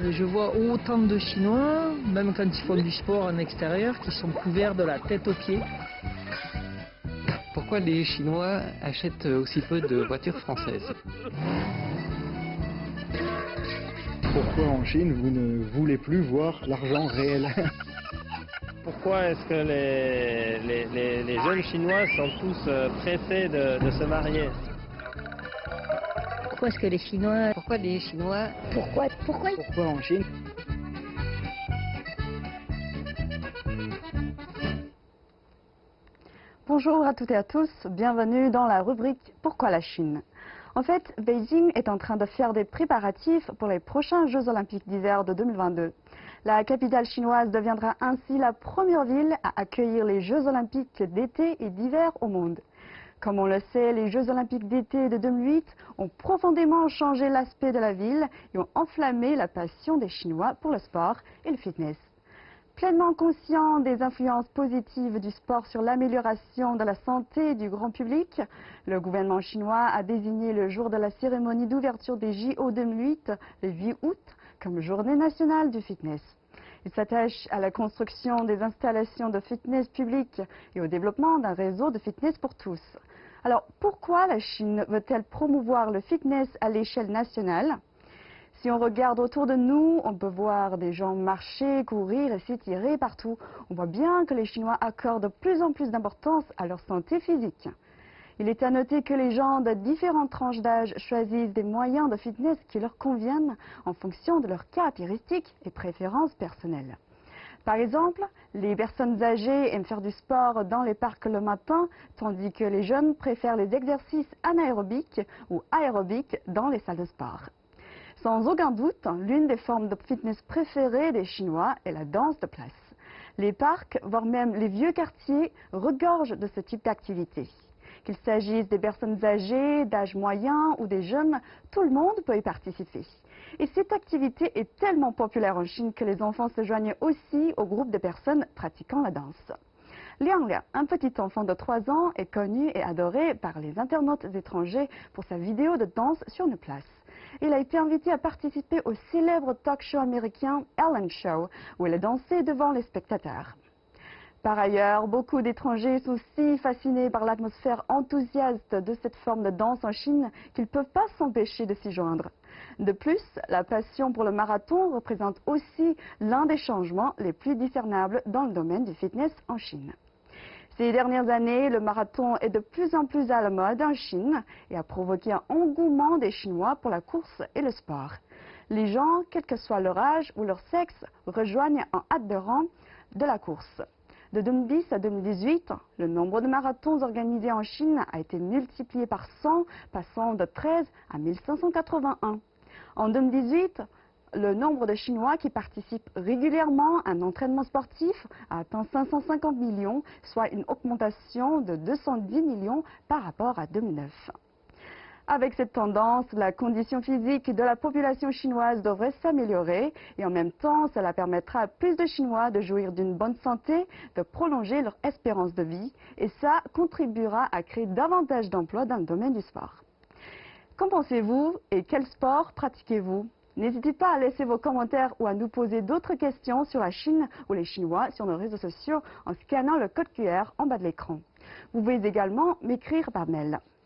Je vois autant de Chinois, même quand ils font du sport en extérieur, qui sont couverts de la tête aux pieds. Pourquoi les Chinois achètent aussi peu de voitures françaises? Pourquoi en Chine vous ne voulez plus voir l'argent réel? Pourquoi est-ce que les jeunes Chinois sont tous pressés de se marier? Pourquoi est-ce que les Chinois... Pourquoi les Chinois? Pourquoi Pourquoi en Chine? Bonjour à toutes et à tous, bienvenue dans la rubrique Pourquoi la Chine? En fait, Beijing est en train de faire des préparatifs pour les prochains Jeux Olympiques d'hiver de 2022. La capitale chinoise deviendra ainsi la première ville à accueillir les Jeux Olympiques d'été et d'hiver au monde. Comme on le sait, les Jeux Olympiques d'été de 2008 ont profondément changé l'aspect de la ville et ont enflammé la passion des Chinois pour le sport et le fitness. Pleinement conscient des influences positives du sport sur l'amélioration de la santé du grand public, le gouvernement chinois a désigné le jour de la cérémonie d'ouverture des JO 2008, le 8 août, comme journée nationale du fitness. Il s'attache à la construction des installations de fitness publiques et au développement d'un réseau de fitness pour tous. Alors, pourquoi la Chine veut-elle promouvoir le fitness à l'échelle nationale? Si on regarde autour de nous, on peut voir des gens marcher, courir et s'étirer partout. On voit bien que les Chinois accordent de plus en plus d'importance à leur santé physique. Il est à noter que les gens de différentes tranches d'âge choisissent des moyens de fitness qui leur conviennent en fonction de leurs caractéristiques et préférences personnelles. Par exemple, les personnes âgées aiment faire du sport dans les parcs le matin, tandis que les jeunes préfèrent les exercices anaérobiques ou aérobiques dans les salles de sport. Sans aucun doute, l'une des formes de fitness préférées des Chinois est la danse de place. Les parcs, voire même les vieux quartiers, regorgent de ce type d'activité. Qu'il s'agisse des personnes âgées, d'âge moyen ou des jeunes, tout le monde peut y participer. Et cette activité est tellement populaire en Chine que les enfants se joignent aussi au groupe de personnes pratiquant la danse. Liang Liang, un petit enfant de 3 ans, est connu et adoré par les internautes étrangers pour sa vidéo de danse sur une place. Il a été invité à participer au célèbre talk show américain Ellen Show, où il a dansé devant les spectateurs. Par ailleurs, beaucoup d'étrangers sont si fascinés par l'atmosphère enthousiaste de cette forme de danse en Chine qu'ils ne peuvent pas s'empêcher de s'y joindre. De plus, la passion pour le marathon représente aussi l'un des changements les plus discernables dans le domaine du fitness en Chine. Ces dernières années, le marathon est de plus en plus à la mode en Chine et a provoqué un engouement des Chinois pour la course et le sport. Les gens, quel que soit leur âge ou leur sexe, rejoignent en hâte de rang de la course. De 2010 à 2018, le nombre de marathons organisés en Chine a été multiplié par 100, passant de 13 à 1581. En 2018, le nombre de Chinois qui participent régulièrement à un entraînement sportif a atteint 550 millions, soit une augmentation de 210 millions par rapport à 2009. Avec cette tendance, la condition physique de la population chinoise devrait s'améliorer et en même temps, cela permettra à plus de Chinois de jouir d'une bonne santé, de prolonger leur espérance de vie et ça contribuera à créer davantage d'emplois dans le domaine du sport. Qu'en pensez-vous et quel sport pratiquez-vous? N'hésitez pas à laisser vos commentaires ou à nous poser d'autres questions sur la Chine ou les Chinois sur nos réseaux sociaux en scannant le code QR en bas de l'écran. Vous pouvez également m'écrire par mail.